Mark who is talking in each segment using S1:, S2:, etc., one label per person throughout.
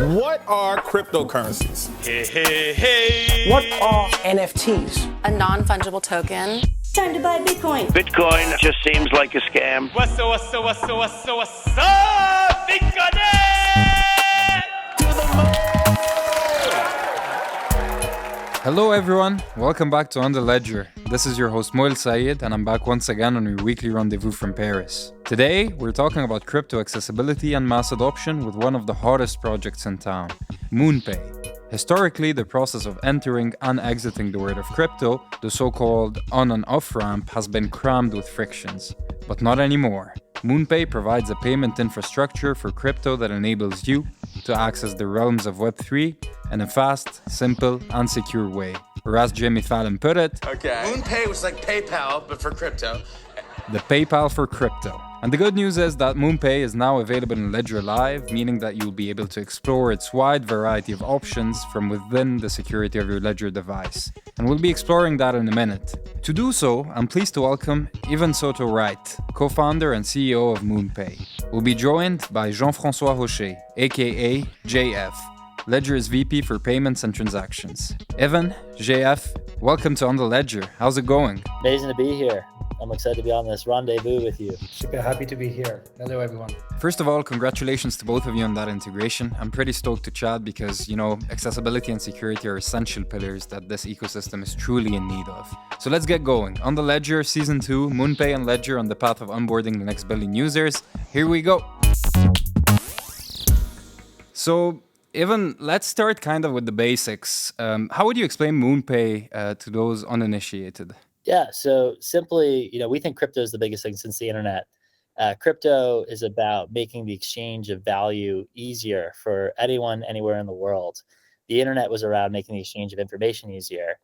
S1: What are cryptocurrencies?
S2: Hey.
S3: What are NFTs?
S4: A non-fungible token.
S5: Time to buy Bitcoin.
S2: Bitcoin just seems like a scam.
S6: What's up, Bitcoin?
S7: Hello everyone, welcome back to On the Ledger. This is your host Moil Sayed and I'm back once again on your weekly rendezvous from Paris. Today, we're talking about crypto accessibility and mass adoption with one of the hottest projects in town, Moonpay. Historically, the process of entering and exiting the world of crypto, the so-called on and off ramp, has been crammed with frictions. But not anymore. Moonpay provides a payment infrastructure for crypto that enables you to access the realms of Web3 in a fast, simple, and secure way. Or as Jimmy Fallon put it,
S8: Moonpay was like PayPal, but for crypto.
S7: The PayPal for crypto. And the good news is that Moonpay is now available in Ledger Live, meaning that you'll be able to explore its wide variety of options from within the security of your Ledger device. And we'll be exploring that in a minute. To do so, I'm pleased to welcome Ivan Soto-Wright, co-founder and CEO of Moonpay. We'll be joined by Jean-François Rochet, aka JF, Ledger's VP for Payments and Transactions. Ivan, JF, welcome to On the Ledger. How's it going?
S9: Amazing to be here. I'm excited to be on this rendezvous with you.
S3: Super happy to be here. Hello, everyone.
S7: First of all, congratulations to both of you on that integration. I'm pretty stoked to chat because, accessibility and security are essential pillars that this ecosystem is truly in need of. So let's get going. On the Ledger, Season 2, Moonpay and Ledger on the path of onboarding the next billion users. Here we go. So, Ivan, let's start kind of with the basics. How would you explain Moonpay to those uninitiated?
S9: Yeah, so simply, we think crypto is the biggest thing since the internet. Crypto is about making the exchange of value easier for anyone, anywhere in the world. The internet was around making the exchange of information easier.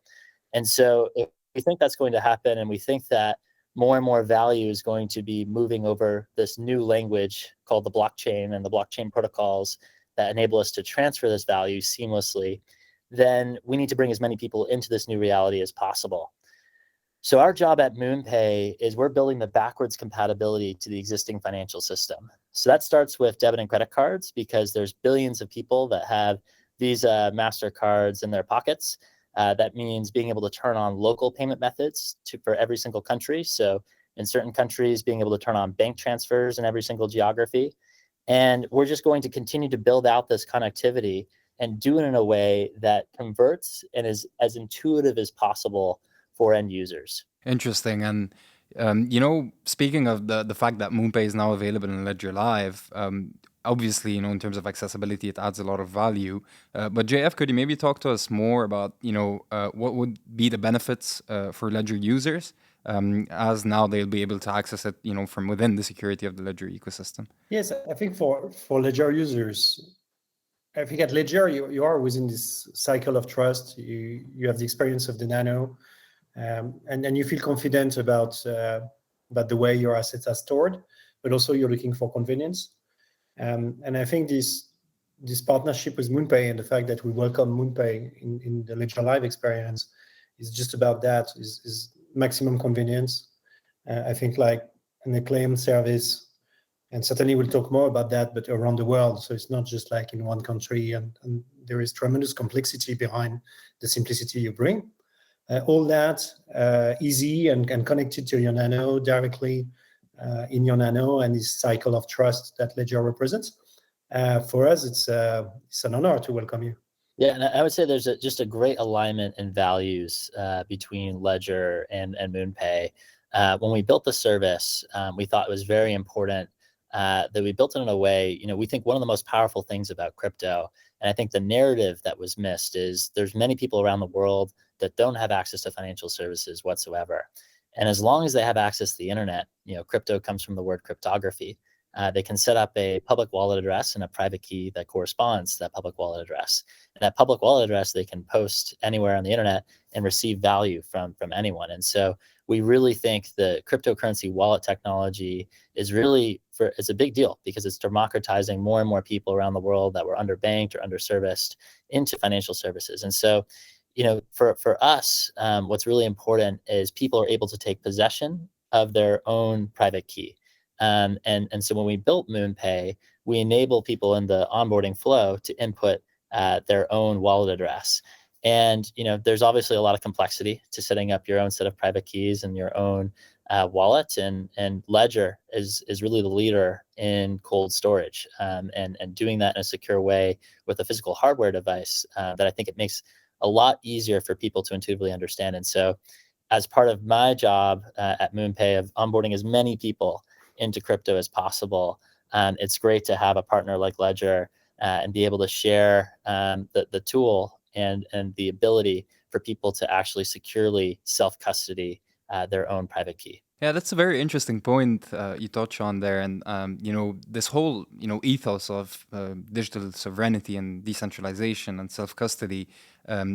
S9: And so if we think that's going to happen, and we think that more and more value is going to be moving over this new language called the blockchain and the blockchain protocols that enable us to transfer this value seamlessly, then we need to bring as many people into this new reality as possible. So our job at Moonpay is we're building the backwards compatibility to the existing financial system. So that starts with debit and credit cards because there's billions of people that have Visa, MasterCards in their pockets. That means being able to turn on local payment methods for every single country. So in certain countries, being able to turn on bank transfers in every single geography. And we're just going to continue to build out this connectivity and do it in a way that converts and is as intuitive as possible for end users.
S7: Interesting. And, speaking of the fact that Moonpay is now available in Ledger Live, obviously, in terms of accessibility, it adds a lot of value. But JF, could you maybe talk to us more about, what would be the benefits for Ledger users as now they'll be able to access it, from within the security of the Ledger ecosystem?
S3: Yes, I think for Ledger users, I think at Ledger, you are within this cycle of trust. You have the experience of the Nano, and you feel confident about the way your assets are stored, but also you're looking for convenience. And I think this partnership with Moonpay and the fact that we welcome Moonpay in the Ledger Live experience is just about that, is maximum convenience. I think like an acclaimed service, and certainly we'll talk more about that, but around the world. So it's not just like in one country, and there is tremendous complexity behind the simplicity you bring. All that easy and connected to your Nano directly in your Nano, and this cycle of trust that Ledger represents. For us, it's an honor to welcome you.
S9: Yeah, and I would say there's just a great alignment in values between Ledger and Moonpay. When we built the service, we thought it was very important that we built it in a way, we think one of the most powerful things about crypto, and I think the narrative that was missed is there's many people around the world that don't have access to financial services whatsoever. And as long as they have access to the internet, crypto comes from the word cryptography. They can set up a public wallet address and a private key that corresponds to that public wallet address. And that public wallet address, they can post anywhere on the internet and receive value from anyone. And so we really think the cryptocurrency wallet technology is really it's a big deal because it's democratizing more and more people around the world that were underbanked or underserviced into financial services. And so, for us, what's really important is people are able to take possession of their own private key. And so when we built Moonpay, we enable people in the onboarding flow to input their own wallet address. And there's obviously a lot of complexity to setting up your own set of private keys and your own wallet. And Ledger is really the leader in cold storage, and doing that in a secure way with a physical hardware device that I think it makes a lot easier for people to intuitively understand. And so, as part of my job at Moonpay of onboarding as many people into crypto as possible, it's great to have a partner like Ledger and be able to share the tool and the ability for people to actually securely self-custody their own private key.
S7: Yeah, that's a very interesting point you touch on there, and this whole ethos of digital sovereignty and decentralization and self-custody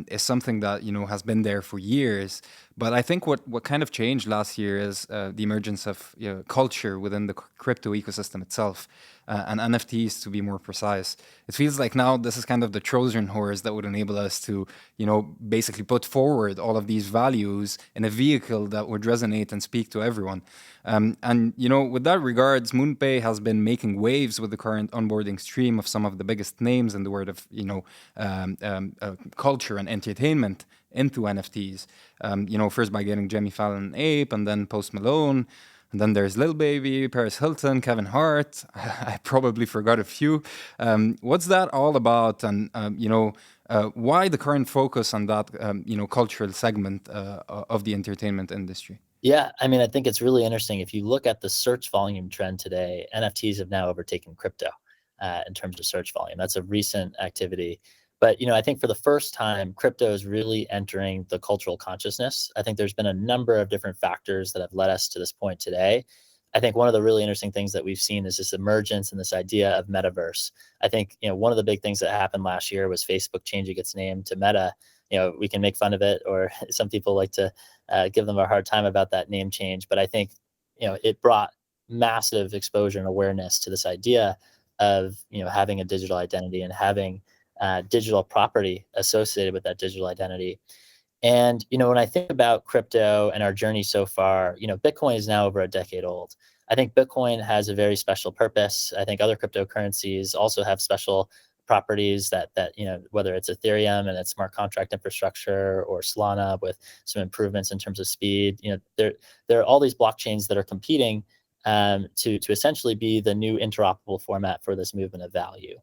S7: is something that has been there for years. But I think what kind of changed last year is the emergence of culture within the crypto ecosystem itself, and NFTs to be more precise. It feels like now this is kind of the Trojan horse that would enable us to basically put forward all of these values in a vehicle that would resonate and speak to everyone. And with that regards, Moonpay has been making waves with the current onboarding stream of some of the biggest names in the world of culture and entertainment into NFTs. First by getting Jimmy Fallon Ape, and then Post Malone, and then there's Lil Baby, Paris Hilton, Kevin Hart. I probably forgot a few. What's that all about? And why the current focus on that cultural segment of the entertainment industry?
S9: Yeah, I mean, I think it's really interesting. If you look at the search volume trend today, NFTs have now overtaken crypto in terms of search volume. That's a recent activity. But I think for the first time, crypto is really entering the cultural consciousness. I think there's been a number of different factors that have led us to this point today. I think one of the really interesting things that we've seen is this emergence and this idea of metaverse. I think one of the big things that happened last year was Facebook changing its name to Meta. We can make fun of it, or some people like to give them a hard time about that name change. But I think it brought massive exposure and awareness to this idea of having a digital identity and having digital property associated with that digital identity. And when I think about crypto and our journey so far, Bitcoin is now over a decade old. I think Bitcoin has a very special purpose. I think other cryptocurrencies also have special properties that whether it's Ethereum and its smart contract infrastructure, or Solana with some improvements in terms of speed. There are all these blockchains that are competing to essentially be the new interoperable format for this movement of value.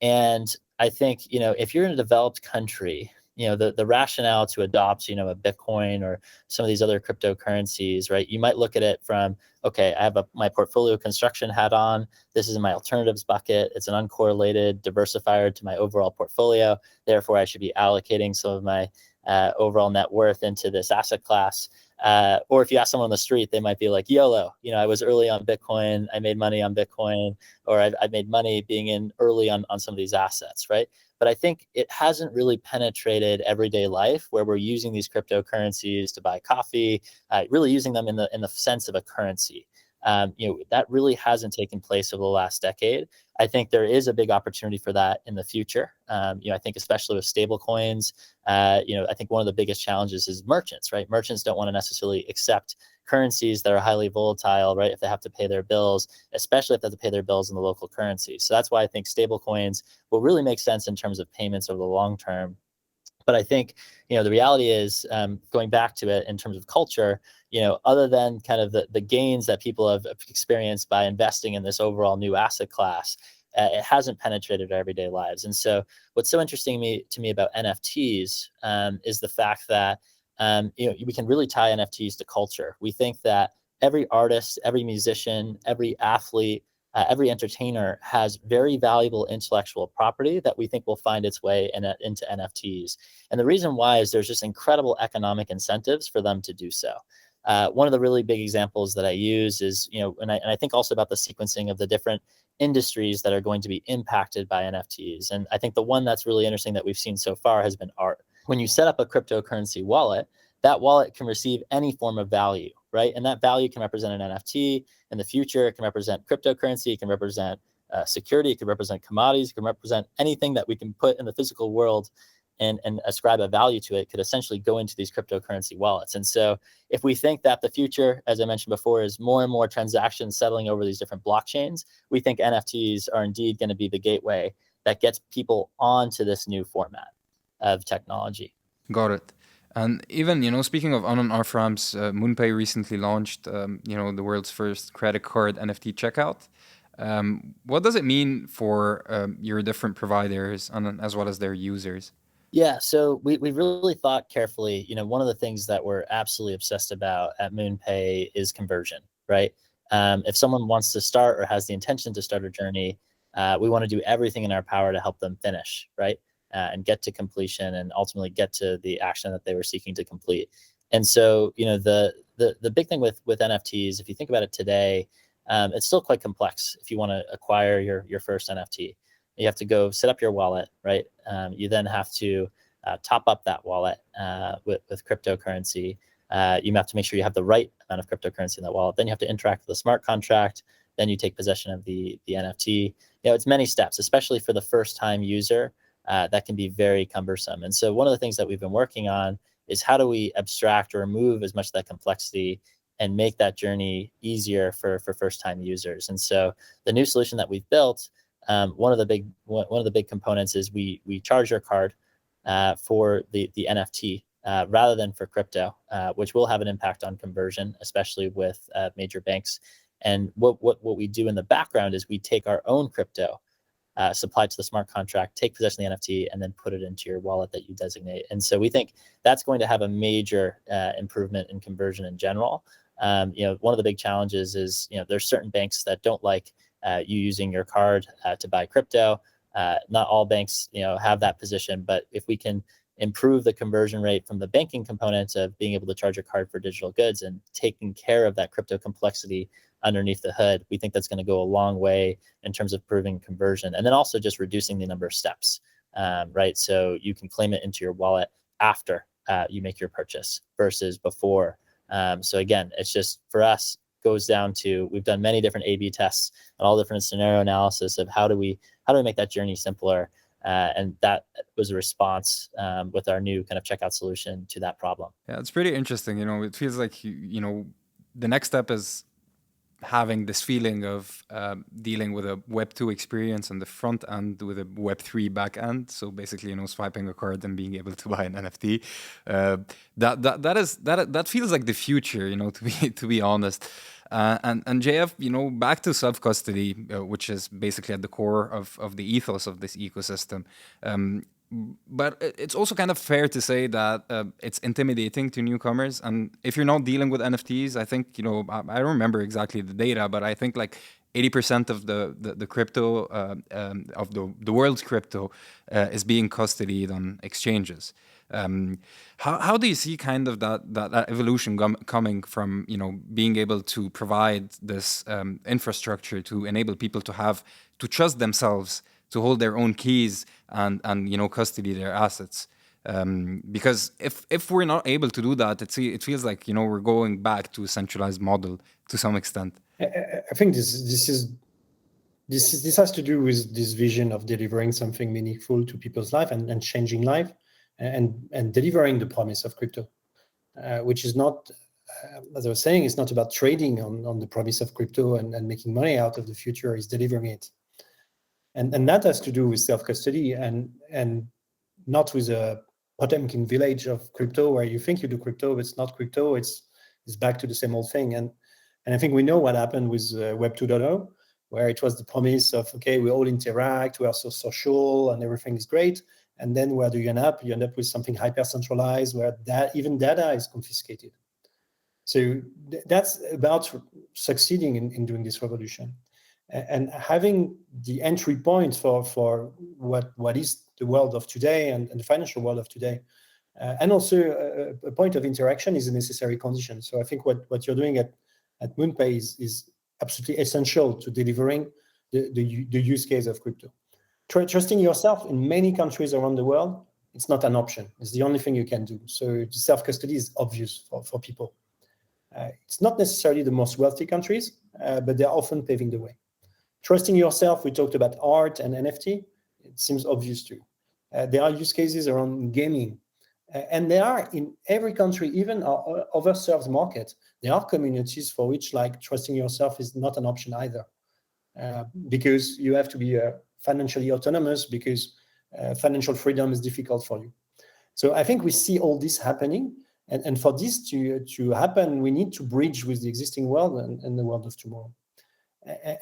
S9: And I think if you're in a developed country, the rationale to adopt a Bitcoin or some of these other cryptocurrencies, right? You might look at it from, okay, I have my portfolio construction hat on. This is my alternatives bucket. It's an uncorrelated diversifier to my overall portfolio. Therefore, I should be allocating some of my overall net worth into this asset class. Or if you ask someone on the street, they might be like, YOLO, I was early on Bitcoin, I made money on Bitcoin, or I made money being in early on some of these assets, right? But I think it hasn't really penetrated everyday life, where we're using these cryptocurrencies to buy coffee, really using them in the sense of a currency. That really hasn't taken place over the last decade. I think there is a big opportunity for that in the future. I think especially with stable coins, I think one of the biggest challenges is merchants, right? Merchants don't want to necessarily accept currencies that are highly volatile, right? If they have to pay their bills, especially if they have to pay their bills in the local currency. So that's why I think stable coins will really make sense in terms of payments over the long term. But I think, the reality is, going back to it in terms of culture, other than kind of the gains that people have experienced by investing in this overall new asset class, it hasn't penetrated our everyday lives. And so what's so interesting to me about NFTs is the fact that, we can really tie NFTs to culture. We think that every artist, every musician, every athlete, every entertainer has very valuable intellectual property that we think will find its way into NFTs. And the reason why is there's just incredible economic incentives for them to do so. One of the really big examples that I use is, and I think also about the sequencing of the different industries that are going to be impacted by NFTs. And I think the one that's really interesting that we've seen so far has been art. When you set up a cryptocurrency wallet, that wallet can receive any form of value, right? And that value can represent an NFT. In the future, it can represent cryptocurrency, it can represent security, it can represent commodities, it can represent anything that we can put in the physical world. and ascribe a value to it could essentially go into these cryptocurrency wallets. And so if we think that the future, as I mentioned before, is more and more transactions settling over these different blockchains, we think NFTs are indeed going to be the gateway that gets people onto this new format of technology.
S7: Got it. And even, speaking of on and off ramps, Moonpay recently launched, the world's first credit card NFT checkout. What does it mean for your different providers and as well as their users?
S9: Yeah, so we really thought carefully. One of the things that we're absolutely obsessed about at Moonpay is conversion, right? If someone wants to start or has the intention to start a journey, we want to do everything in our power to help them finish, right? And get to completion and ultimately get to the action that they were seeking to complete. And so, the big thing with NFTs, if you think about it today, it's still quite complex. If you want to acquire your first NFT, you have to go set up your wallet, right? You then have to top up that wallet with cryptocurrency. You have to make sure you have the right amount of cryptocurrency in that wallet. Then you have to interact with the smart contract. Then you take possession of the NFT. It's many steps, especially for the first time user. That can be very cumbersome. And so one of the things that we've been working on is how do we abstract or remove as much of that complexity and make that journey easier for first-time users. And so the new solution that we've built, one of the big components is we charge your card for the NFT rather than for crypto, which will have an impact on conversion, especially with major banks. And what we do in the background is we take our own crypto, supply to the smart contract, take possession of the NFT, and then put it into your wallet that you designate. And so we think that's going to have a major improvement in conversion in general. One of the big challenges is, there's certain banks that don't like you using your card to buy crypto. Not all banks, have that position, but if we can improve the conversion rate from the banking components of being able to charge your card for digital goods and taking care of that crypto complexity underneath the hood, we think that's going to go a long way in terms of improving conversion, and then also just reducing the number of steps, right? So you can claim it into your wallet after you make your purchase versus before. So again, it's just, for us, goes down to, we've done many different A/B tests and all different scenario analysis of how do we make that journey simpler, and that was a response with our new kind of checkout solution to that problem.
S7: Yeah, it's pretty interesting. It feels like the next step is having this feeling of dealing with a Web 2 experience on the front end with a Web 3 back end. So basically, swiping a card and being able to buy an NFT. That feels like the future, to be honest. And JF, back to self-custody, which is basically at the core of the ethos of this ecosystem. But it's also kind of fair to say that it's intimidating to newcomers. And if you're not dealing with NFTs, I think, I don't remember exactly the data, but I think like 80% of the crypto, of the world's crypto is being custodied on exchanges. How do you see kind of that evolution coming from, being able to provide this infrastructure to enable people to trust themselves, to hold their own keys and custody their assets, because if we're not able to do that, it feels like we're going back to a centralized model to some extent.
S3: I think this has to do with this vision of delivering something meaningful to people's life and changing life, and delivering the promise of crypto, which is not, as I was saying, it's not about trading on the promise of crypto and making money out of the future. It's delivering it. And that has to do with self-custody and not with a Potemkin village of crypto where you think you do crypto, but it's not crypto. It's back to the same old thing. And I think we know what happened with Web 2.0, where it was the promise of, okay, we all interact, we are so social and everything is great. And then where do you end up? You end up with something hyper-centralized where even data is confiscated. So that's about succeeding in doing this revolution. And having the entry point for what is the world of today and the financial world of today, and also a point of interaction is a necessary condition. So I think what you're doing at Moonpay is absolutely essential to delivering the use case of crypto. Trusting yourself in many countries around the world, it's not an option. It's the only thing you can do. So self-custody is obvious for people. It's not necessarily the most wealthy countries, but they're often paving the way. Trusting yourself, we talked about art and NFT. It seems obvious too. There are use cases around gaming. And there are in every country, even our overserved market, there are communities for which like trusting yourself is not an option either. Because you have to be financially autonomous, because financial freedom is difficult for you. So I think we see all this happening. And for this to happen, we need to bridge with the existing world and the world of tomorrow.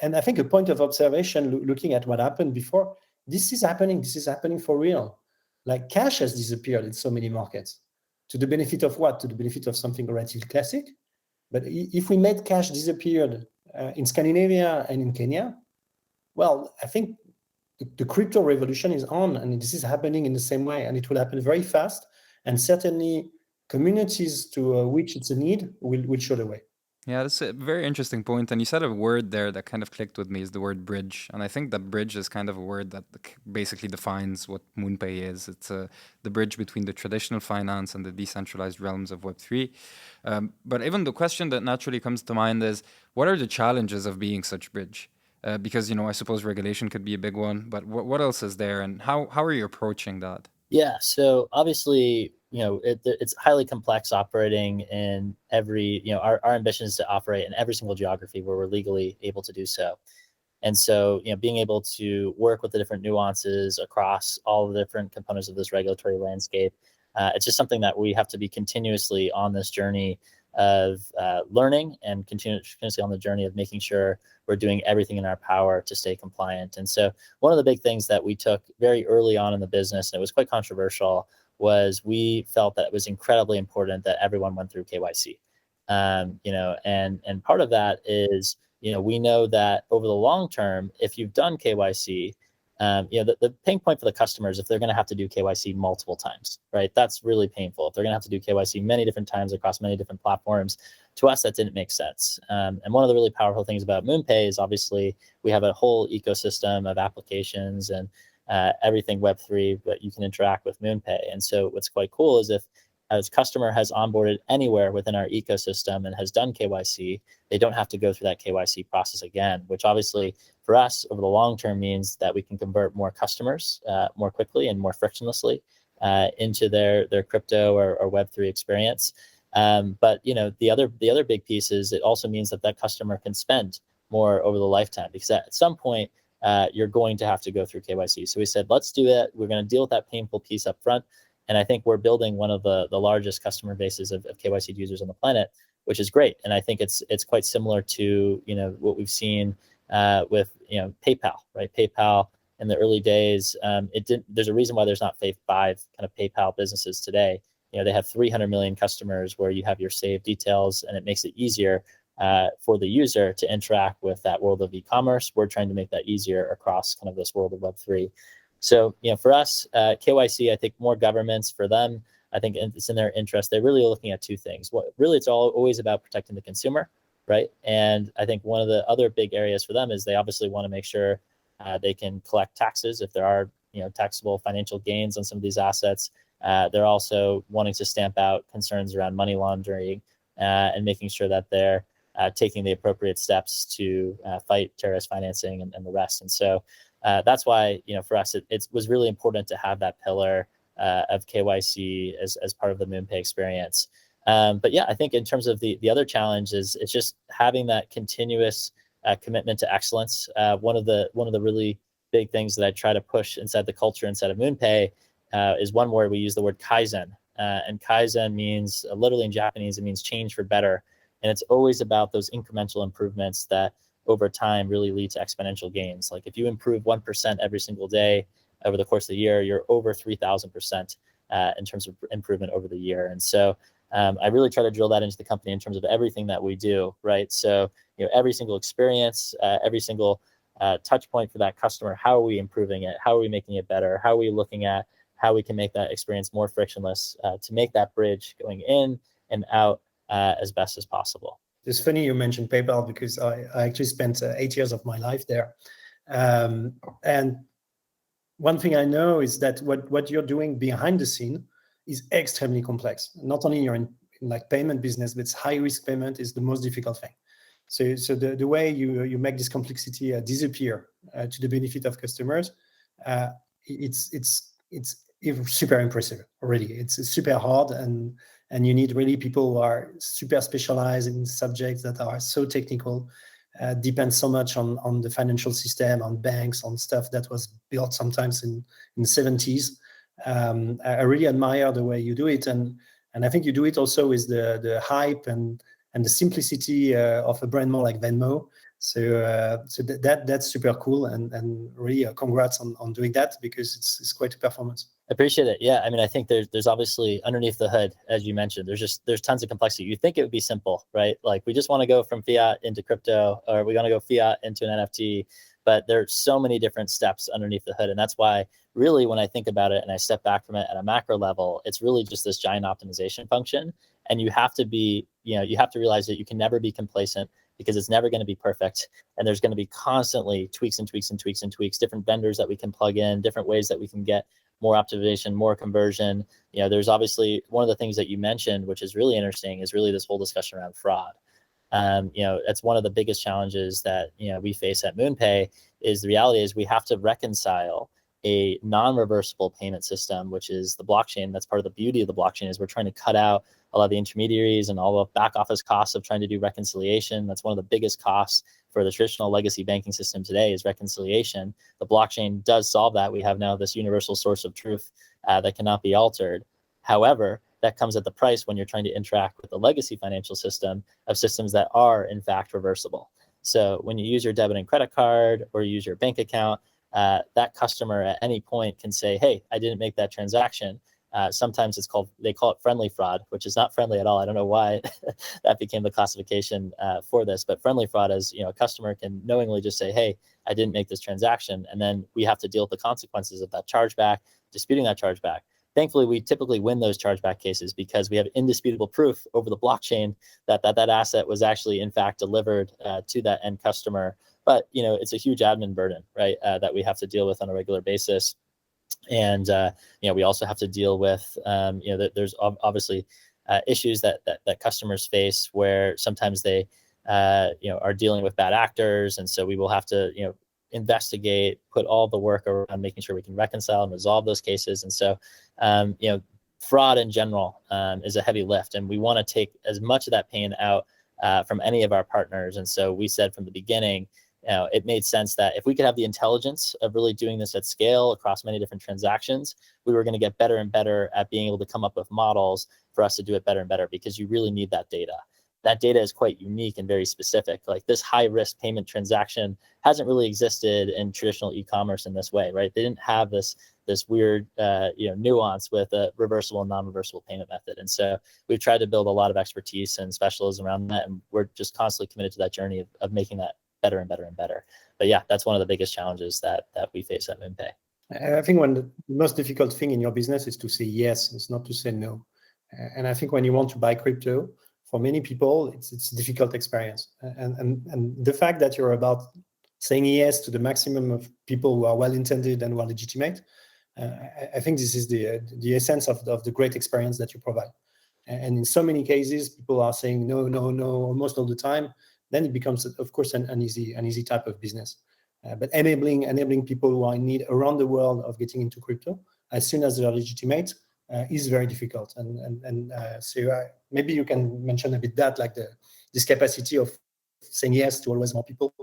S3: And I think a point of observation, looking at what happened before, this is happening. This is happening for real. Like cash has disappeared in so many markets. To the benefit of what? To the benefit of something relatively classic. But if we made cash disappeared in Scandinavia and in Kenya, well, I think the crypto revolution is on, and this is happening in the same way, and it will happen very fast. And certainly communities to which it's a need will show the way.
S7: Yeah, that's a very interesting point. And you said a word there that kind of clicked with me is the word bridge. And I think that bridge is kind of a word that basically defines what Moonpay is. It's the bridge between the traditional finance and the decentralized realms of Web3. But even the question that naturally comes to mind is, what are the challenges of being such bridge? Because, I suppose regulation could be a big one, but what else is there, and how are you approaching that?
S9: Yeah, so obviously, it's highly complex operating in every, our ambition is to operate in every single geography where we're legally able to do so. And so, being able to work with the different nuances across all the different components of this regulatory landscape, it's just something that we have to be continuously on this journey of learning, and continuously on the journey of making sure we're doing everything in our power to stay compliant. And so one of the big things that we took very early on in the business, and it was quite controversial, was we felt that it was incredibly important that everyone went through KYC. And part of that is, we know that over the long term, if you've done KYC, the pain point for the customer is if they're going to have to do KYC multiple times, right? That's really painful. If they're going to have to do KYC many different times across many different platforms, to us, that didn't make sense. And one of the really powerful things about Moonpay is obviously we have a whole ecosystem of applications and everything Web3, but you can interact with Moonpay. And so what's quite cool is if a customer has onboarded anywhere within our ecosystem and has done KYC, they don't have to go through that KYC process again, which obviously for us over the long term means that we can convert more customers more quickly and more frictionlessly into their crypto or Web3 experience. But the other big piece is it also means that customer can spend more over the lifetime, because at some point you're going to have to go through KYC. So we said, let's do it. We're going to deal with that painful piece up front. And I think we're building one of the largest customer bases of KYC users on the planet, which is great. And I think it's quite similar to what we've seen with PayPal, right? PayPal in the early days, there's a reason why there's not five kind of PayPal businesses today. They have 300 million customers where you have your saved details, and it makes it easier for the user to interact with that world of e-commerce. We're trying to make that easier across kind of this world of Web3. So, for us, KYC, I think more governments, for them, I think it's in their interest. They're really looking at two things. It's always about protecting the consumer, right? And I think one of the other big areas for them is they obviously want to make sure they can collect taxes if there are, taxable financial gains on some of these assets. They're also wanting to stamp out concerns around money laundering and making sure that they're taking the appropriate steps to fight terrorist financing and the rest. And so that's why, for us, it was really important to have that pillar of KYC as part of the Moonpay experience. But yeah, I think in terms of the other challenge is it's just having that continuous commitment to excellence. One of the really big things that I try to push inside the culture inside of Moonpay is one word we use, the word Kaizen. And Kaizen means, literally in Japanese, it means change for better. And it's always about those incremental improvements that over time really lead to exponential gains. Like if you improve 1% every single day over the course of the year, you're over 3,000% in terms of improvement over the year. And so I really try to drill that into the company in terms of everything that we do, right? So, every single experience, every single touch point for that customer, how are we improving it? How are we making it better? How are we looking at how we can make that experience more frictionless to make that bridge going in and out as best as possible?
S3: It's funny you mentioned PayPal, because I actually spent 8 years of my life there. And one thing I know is that what you're doing behind the scene is extremely complex. Not only you're in like payment business, but high risk payment is the most difficult thing. So the way you make this complexity disappear to the benefit of customers, it's it's super impressive already. It's super hard, and you need really people who are super specialized in subjects that are so technical, depends so much on the financial system, on banks, on stuff that was built sometimes in the 70s. I really admire the way you do it, and I think you do it also with the hype and the simplicity of a brand more like Venmo. So that's super cool, and really congrats on doing that, because it's quite a performance.
S9: I appreciate it. Yeah, I mean, I think there's obviously underneath the hood, as you mentioned, there's tons of complexity. You think it would be simple, right? Like, we just want to go from fiat into crypto, or we want to go fiat into an NFT, but there's so many different steps underneath the hood. And that's why really, when I think about it and I step back from it at a macro level, it's really just this giant optimization function. And you have to you have to realize that you can never be complacent, because it's never going to be perfect. And there's going to be constantly tweaks and tweaks and tweaks and tweaks, different vendors that we can plug in, different ways that we can get more optimization, more conversion. There's obviously one of the things that you mentioned, which is really interesting, is really this whole discussion around fraud. That's one of the biggest challenges that, we face at Moonpay. Is the reality is we have to reconcile a non-reversible payment system, which is the blockchain. That's part of the beauty of the blockchain, is we're trying to cut out a lot of the intermediaries and all the back office costs of trying to do reconciliation. That's one of the biggest costs for the traditional legacy banking system today, is reconciliation. The blockchain does solve that. We have now this universal source of truth that cannot be altered. However, that comes at the price when you're trying to interact with the legacy financial system of systems that are in fact reversible. So when you use your debit and credit card, or use your bank account, that customer at any point can say, hey, I didn't make that transaction. Sometimes they call it friendly fraud, which is not friendly at all. I don't know why that became the classification for this, but friendly fraud is, a customer can knowingly just say, hey, I didn't make this transaction. And then we have to deal with the consequences of that chargeback, disputing that chargeback. Thankfully, we typically win those chargeback cases, because we have indisputable proof over the blockchain that asset was actually, in fact, delivered to that end customer. But, it's a huge admin burden, right, that we have to deal with on a regular basis. And, we also have to deal with, there's obviously issues that customers face, where sometimes they, are dealing with bad actors. And so we will have to, investigate, put all the work around making sure we can reconcile and resolve those cases. And so, fraud in general is a heavy lift, and we want to take as much of that pain out from any of our partners. And so we said from the beginning, it made sense that if we could have the intelligence of really doing this at scale across many different transactions, we were going to get better and better at being able to come up with models for us to do it better and better, because you really need that data. That data is quite unique and very specific. Like, this high risk payment transaction hasn't really existed in traditional e-commerce in this way, right? They didn't have this weird, nuance with a reversible and non-reversible payment method. And so we've tried to build a lot of expertise and specialism around that, and we're just constantly committed to that journey of making that better and better and better. But yeah, that's one of the biggest challenges that we face at Moonpay.
S3: I think the most difficult thing in your business is to say yes. It's not to say no. And I think when you want to buy crypto, for many people, it's a difficult experience. And the fact that you're about saying yes to the maximum of people who are well-intended and well-legitimate, I think this is the essence of the great experience that you provide. And in so many cases, people are saying no, almost all the time. Then it becomes, of course, an easy type of business. But enabling people who are in need around the world of getting into crypto as soon as they are legitimate is very difficult. And so maybe you can mention a bit that, like this capacity of saying yes to always more people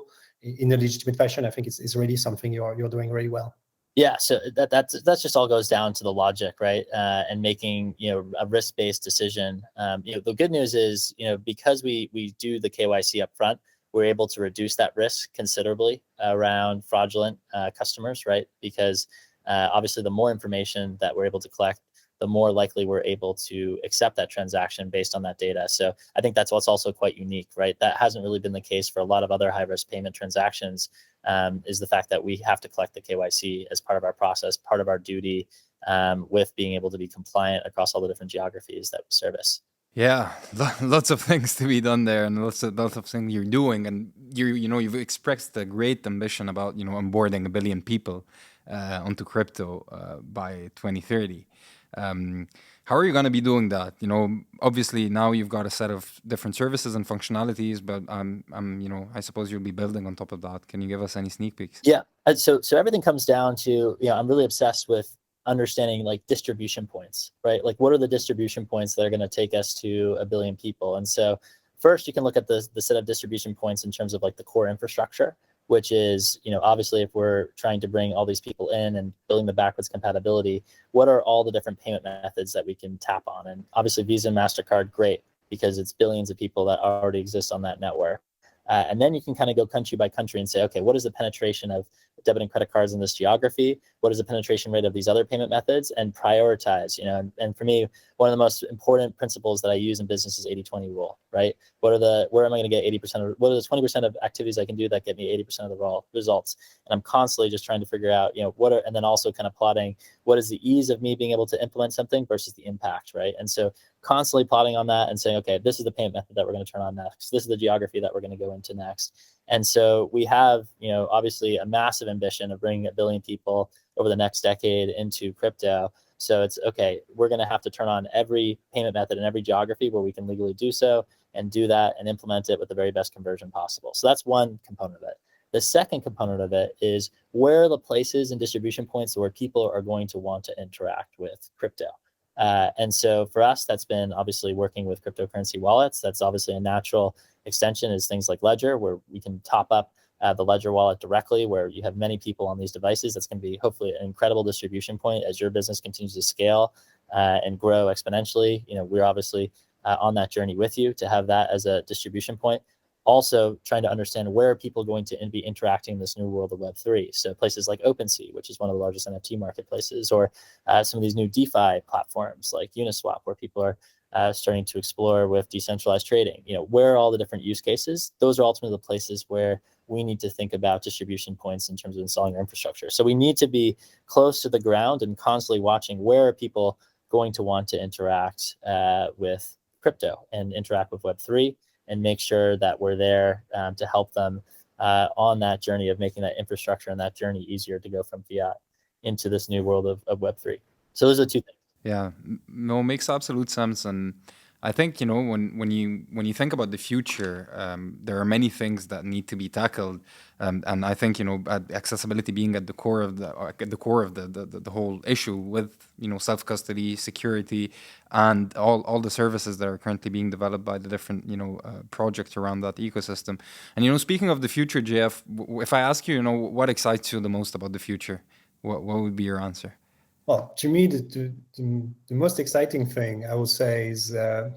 S3: in a legitimate fashion. I think it's really something you're doing really well.
S9: Yeah, so that's just all goes down to the logic, right? And making a risk-based decision. The good news is because we do the KYC up front, we're able to reduce that risk considerably around fraudulent customers, right? Because obviously, the more information that we're able to collect, the more likely we're able to accept that transaction based on that data. So I think that's what's also quite unique, right? That hasn't really been the case for a lot of other high-risk payment transactions, is the fact that we have to collect the KYC as part of our process, part of our duty, with being able to be compliant across all the different geographies that we service.
S7: Yeah, lots of things to be done there, and lots of things you're doing, and you've expressed a great ambition about onboarding 1 billion people onto crypto by 2030. How are you going to be doing that? Obviously now you've got a set of different services and functionalities, but I suppose you'll be building on top of that. Can you give us any sneak peeks?
S9: Yeah. So everything comes down to, I'm really obsessed with understanding like distribution points, right? Like what are the distribution points that are going to take us to 1 billion people? And so first you can look at the set of distribution points in terms of like the core infrastructure, which is, obviously if we're trying to bring all these people in and building the backwards compatibility, what are all the different payment methods that we can tap on? And obviously Visa and MasterCard, great, because it's billions of people that already exist on that network. And then you can kind of go country by country and say, okay, what is the penetration of debit and credit cards in this geography? What is the penetration rate of these other payment methods? And prioritize, and for me, one of the most important principles that I use in business is 80-20 rule, right? Where am I going to get 80% what are the 20% of activities I can do that get me 80% of the results? And I'm constantly just trying to figure out, and then also kind of plotting what is the ease of me being able to implement something versus the impact, right? And so constantly plotting on that and saying, okay, this is the payment method that we're going to turn on next. This is the geography that we're going to go into next. And so we have, obviously a massive ambition of bringing 1 billion people over the next decade into crypto. So it's okay, we're going to have to turn on every payment method in every geography where we can legally do so, and do that and implement it with the very best conversion possible. So that's one component of it. The second component of it is where are the places and distribution points where people are going to want to interact with crypto. And so for us, that's been obviously working with cryptocurrency wallets. That's obviously a natural extension is things like Ledger, where we can top up the Ledger wallet directly, where you have many people on these devices. That's going to be hopefully an incredible distribution point as your business continues to scale and grow exponentially. We're obviously on that journey with you to have that as a distribution point. Also trying to understand where are people going to be interacting in this new world of Web3. So places like OpenSea, which is one of the largest NFT marketplaces, or some of these new DeFi platforms like Uniswap, where people are starting to explore with decentralized trading. Where are all the different use cases? Those are ultimately the places where we need to think about distribution points in terms of installing our infrastructure. So we need to be close to the ground and constantly watching where are people going to want to interact with crypto and interact with Web3, and make sure that we're there to help them on that journey of making that infrastructure and that journey easier to go from fiat into this new world of Web3. So those are two things.
S7: Yeah, no, makes absolute sense. And I think, when you think about the future, there are many things that need to be tackled. And I think, accessibility being at the core of the whole issue with, self-custody, security, and all the services that are currently being developed by the different, projects around that ecosystem. And, speaking of the future, JF, if I ask you, what excites you the most about the future, what would be your answer?
S3: Well, to me, the most exciting thing I would say is I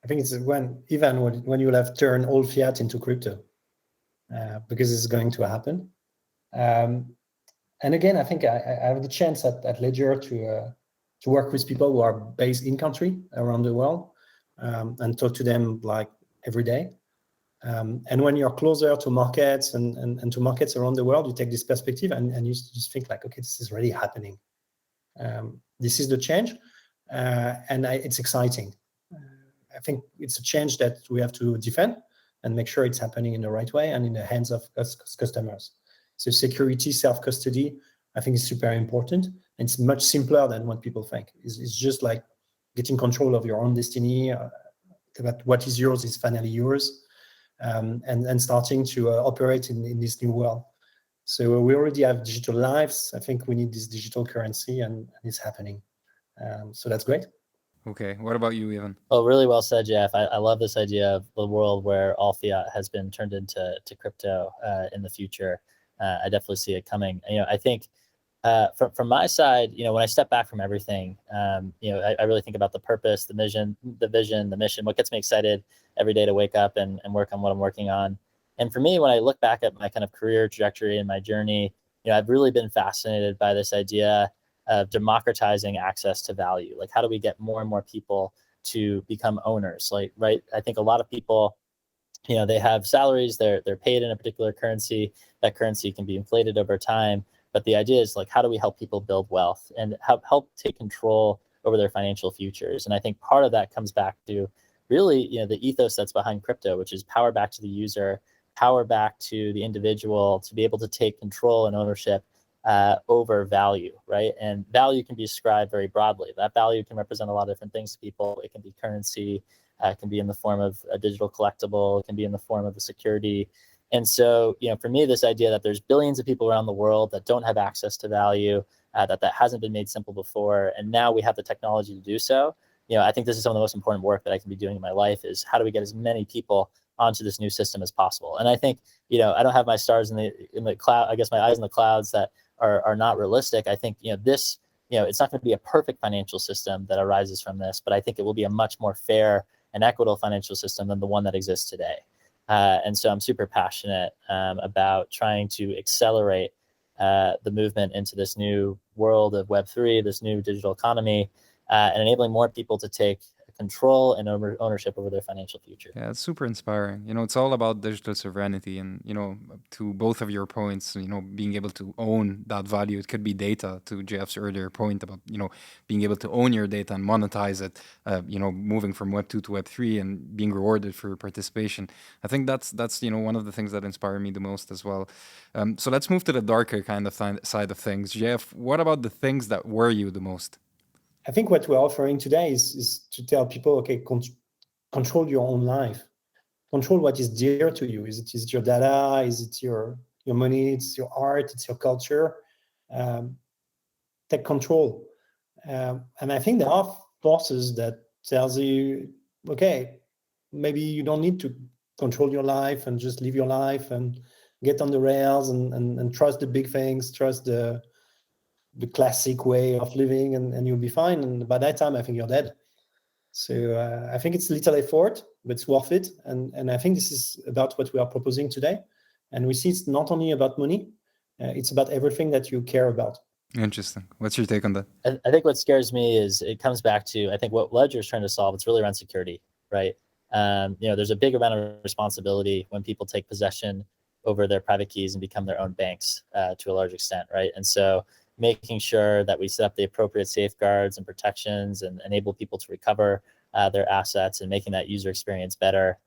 S3: think it's when you will have turned all fiat into crypto, because it's going to happen. And again, I think I have the chance at Ledger to work with people who are based in country around the world, and talk to them like every day. And when you're closer to markets and to markets around the world, you take this perspective and you just think like, okay, this is really happening. This is the change, and it's exciting. I think it's a change that we have to defend and make sure it's happening in the right way and in the hands of customers. So security, self-custody, I think is super important. And it's much simpler than what people think. It's just like getting control of your own destiny, that what is yours is finally yours, and starting to operate in this new world. So we already have digital lives. I think we need this digital currency, and it's happening. So that's great.
S7: Okay, what about you, Ivan?
S9: Well, really well said, Jeff. I love this idea of the world where all fiat has been turned into crypto in the future. I definitely see it coming. I think from my side, when I step back from everything, I really think about the purpose, the vision, the mission, what gets me excited every day to wake up and work on what I'm working on. And for me, when I look back at my kind of career trajectory and my journey, I've really been fascinated by this idea of democratizing access to value. Like, how do we get more and more people to become owners? Like, right? I think a lot of people, they have salaries, they're paid in a particular currency. That currency can be inflated over time. But the idea is like, how do we help people build wealth and help take control over their financial futures? And I think part of that comes back to really, the ethos that's behind crypto, which is power back to the user, power back to the individual to be able to take control and ownership over value, right? And value can be described very broadly. That value can represent a lot of different things to people. It can be currency, it can be in the form of a digital collectible, it can be in the form of a security. And so, for me, this idea that there's billions of people around the world that don't have access to value, that hasn't been made simple before. And now we have the technology to do so. I think this is some of the most important work that I can be doing in my life is how do we get as many people onto this new system as possible. And I think, I don't have my stars in the cloud, I guess my eyes in the clouds that are not realistic. I think, this, it's not going to be a perfect financial system that arises from this, but I think it will be a much more fair and equitable financial system than the one that exists today. And so I'm super passionate about trying to accelerate the movement into this new world of Web3, this new digital economy, and enabling more people to take control and ownership over their financial future.
S7: Yeah, it's super inspiring. It's all about digital sovereignty and, to both of your points, being able to own that value. It could be data, to Jeff's earlier point about, being able to own your data and monetize it, moving from Web 2 to Web 3 and being rewarded for your participation. I think that's one of the things that inspire me the most as well. So let's move to the darker kind of side of things. Jeff, what about the things that worry you the most?
S3: I think what we're offering today is to tell people, okay, control your own life. Control what is dear to you. Is it your data? Is it your money? It's your art. It's your culture. Take control. And I think there are forces that tells you, okay, maybe you don't need to control your life and just live your life and get on the rails and trust the big things, trust the classic way of living, and you'll be fine. And by that time, I think you're dead. So I think it's little effort, but it's worth it. And I think this is about what we are proposing today. And we see it's not only about money, it's about everything that you care about.
S7: Interesting. What's your take on that?
S9: I think what scares me is it comes back to, I think what Ledger is trying to solve, it's really around security, right? There's a big amount of responsibility when people take possession over their private keys and become their own banks to a large extent, right? And so making sure that we set up the appropriate safeguards and protections and enable people to recover their assets and making that user experience better.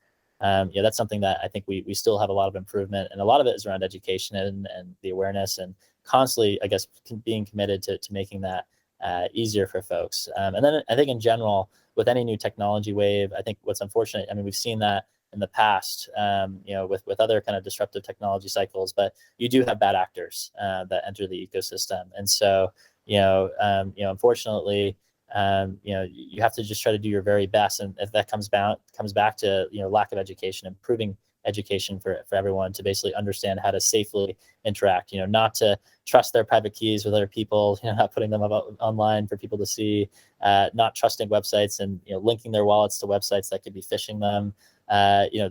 S9: That's something that I think we still have a lot of improvement, and a lot of it is around education and the awareness and constantly, I guess, being committed to making that easier for folks. And then I think in general, with any new technology wave, I think what's unfortunate, I mean, we've seen that in the past, with other kind of disruptive technology cycles, but you do have bad actors that enter the ecosystem. And so, unfortunately, you have to just try to do your very best. And if that comes back to, lack of education, improving education for everyone to basically understand how to safely interact, not to trust their private keys with other people, not putting them up online for people to see, not trusting websites and, linking their wallets to websites that could be phishing them.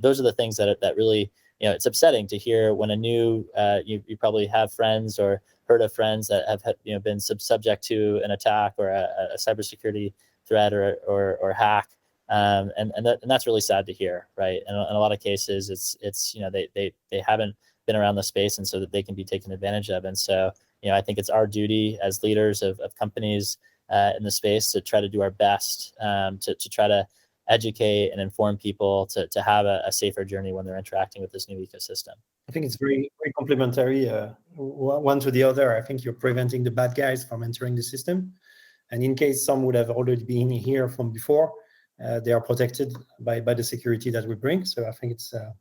S9: Those are the things that really, it's upsetting to hear when a new, you probably have friends or heard of friends that have, been subject to an attack or a cybersecurity threat or hack. And that's really sad to hear, right? And in a lot of cases, it's they haven't been around the space, and so that they can be taken advantage of. And so, I think it's our duty as leaders of companies in the space to try to do our best to try to educate and inform people to have a safer journey when they're interacting with this new ecosystem.
S3: I think it's very, very complementary, one to the other. I think you're preventing the bad guys from entering the system. And in case some would have already been here from before, they are protected by the security that we bring. So I think it's a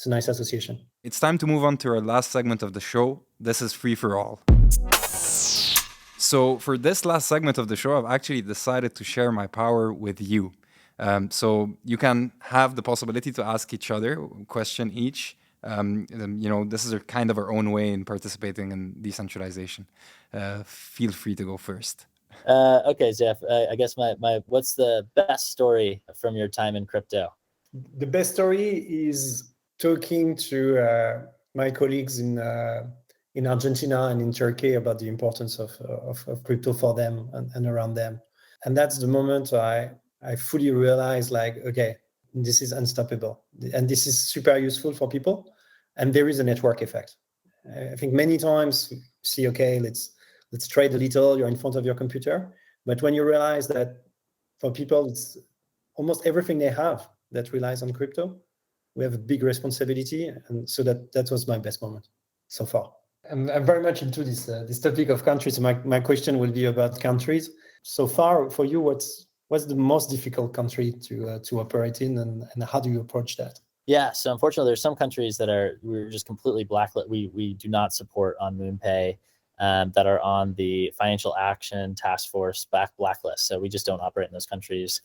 S3: nice association.
S7: It's time to move on to our last segment of the show. This is Free for All. So for this last segment of the show, I've actually decided to share my power with you. So you can have the possibility to ask each other a question each. This is kind of our own way in participating in decentralization. Feel free to go first.
S9: Okay, Jeff, I guess my what's the best story from your time in crypto?
S3: The best story is talking to my colleagues in Argentina and in Turkey about the importance of crypto for them and around them. And that's the moment I fully realized, like, okay, this is unstoppable. And this is super useful for people. And there is a network effect. I think many times we see, okay, let's trade a little, you're in front of your computer. But when you realize that for people, it's almost everything they have that relies on crypto, we have a big responsibility. And so that was my best moment so far. I'm very much into this topic of countries. My question will be about countries. So far, for you, what's the most difficult country to operate in, and how do you approach that?
S9: Yeah, so unfortunately, there's some countries that we're just completely blacklisted. We do not support on Moonpay. that are on the Financial Action Task Force blacklist. So we just don't operate in those countries,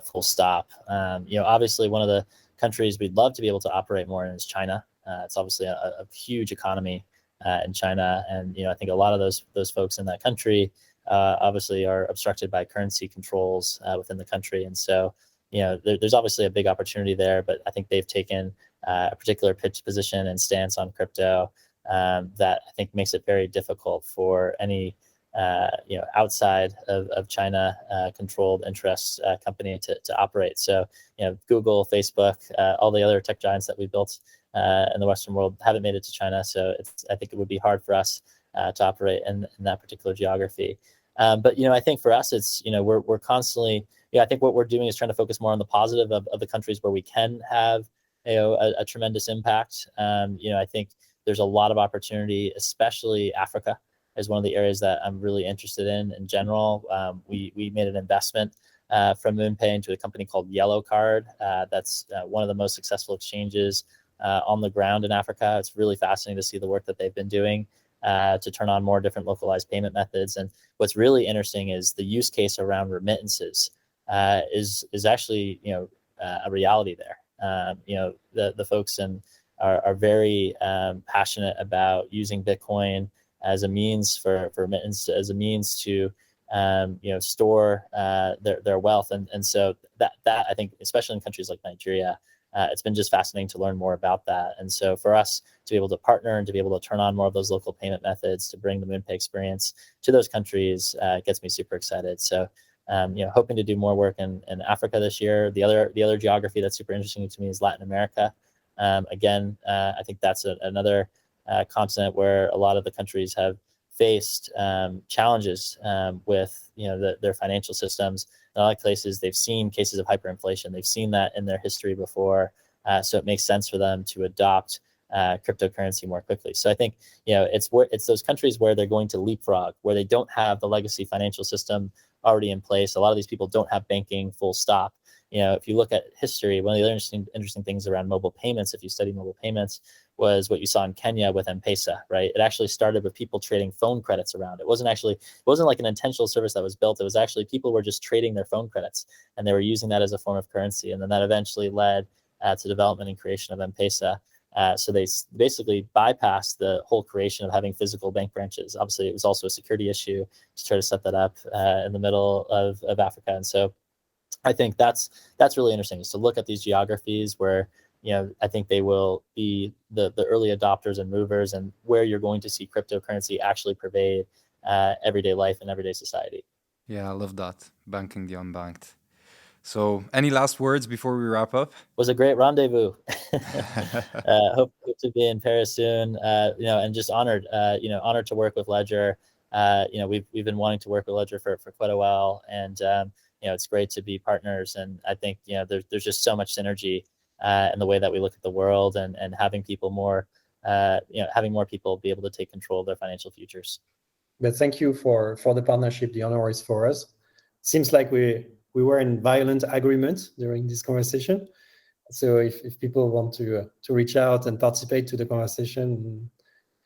S9: full stop. Obviously, one of the countries we'd love to be able to operate more in is China. It's obviously a huge economy in China, and I think a lot of those folks in that country obviously are obstructed by currency controls within the country, and so there's obviously a big opportunity there. But I think they've taken a particular pitch position and stance on crypto that I think makes it very difficult for any outside of China controlled interest company to operate. So Google, Facebook, all the other tech giants that we built in the Western world haven't made it to China. So I think it would be hard for us to operate in that particular geography. But I think for us, it's we're constantly I think what we're doing is trying to focus more on the positive of the countries where we can have a tremendous impact. I think there's a lot of opportunity, especially Africa is one of the areas that I'm really interested in general. We made an investment from Moonpay into a company called Yellow Card. That's one of the most successful exchanges on the ground in Africa. It's really fascinating to see the work that they've been doing to turn on more different localized payment methods. And what's really interesting is the use case around remittances is actually a reality there. The folks are very passionate about using Bitcoin as a means for remittance, as a means to store their wealth, and so that I think, especially in countries like Nigeria, it's been just fascinating to learn more about that. And so for us to be able to partner and to be able to turn on more of those local payment methods to bring the Moonpay experience to those countries gets me super excited. So hoping to do more work in Africa this year. The other geography that's super interesting to me is Latin America. Again, I think that's another continent where a lot of the countries have faced challenges with their financial systems. In a lot of places, they've seen cases of hyperinflation. They've seen that in their history before, so it makes sense for them to adopt cryptocurrency more quickly. So I think it's those countries where they're going to leapfrog, where they don't have the legacy financial system already in place. A lot of these people don't have banking, full stop. If you look at history, one of the other interesting things around mobile payments, if you study mobile payments, was what you saw in Kenya with M-Pesa, right? It actually started with people trading phone credits around. It wasn't like an intentional service that was built. It was actually people were just trading their phone credits, and they were using that as a form of currency. And then that eventually led to development and creation of M-Pesa. So they basically bypassed the whole creation of having physical bank branches. Obviously, it was also a security issue to try to set that up in the middle of Africa. And so I think that's really interesting, is to look at these geographies where I think they will be the early adopters and movers, and where you're going to see cryptocurrency actually pervade everyday life and everyday society.
S7: Yeah, I love that. Banking the unbanked. So any last words before we wrap up?
S9: It was a great rendezvous. Hope to be in Paris soon, and just honored to work with Ledger. We've been wanting to work with Ledger for quite a while, and it's great to be partners. And I think there's just so much synergy in the way that we look at the world, and having people having more people be able to take control of their financial futures.
S3: But thank you for the partnership. The honor is for us. Seems like we were in violent agreement during this conversation. So if people want to reach out and participate to the conversation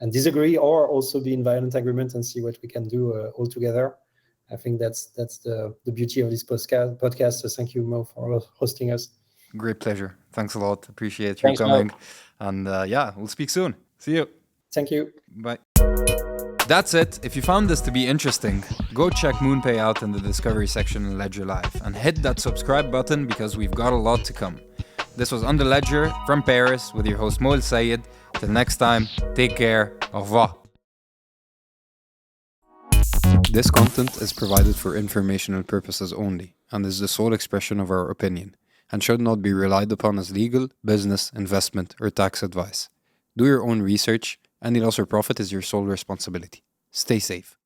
S3: and disagree, or also be in violent agreement and see what we can do all together, I think that's the beauty of this podcast. So thank you, Mo, for hosting us.
S7: Great pleasure. Thanks a lot. Appreciate you coming. Mo. And we'll speak soon. See you.
S3: Thank you.
S7: Bye. That's it. If you found this to be interesting, go check Moonpay out in the Discovery section in Ledger Live and hit that subscribe button, because we've got a lot to come. This was On The Ledger from Paris with your host Moel Sayed. Till next time, take care. Au revoir. This content is provided for informational purposes only and is the sole expression of our opinion, and should not be relied upon as legal, business, investment, or tax advice. Do your own research. Any loss or profit is your sole responsibility. Stay safe.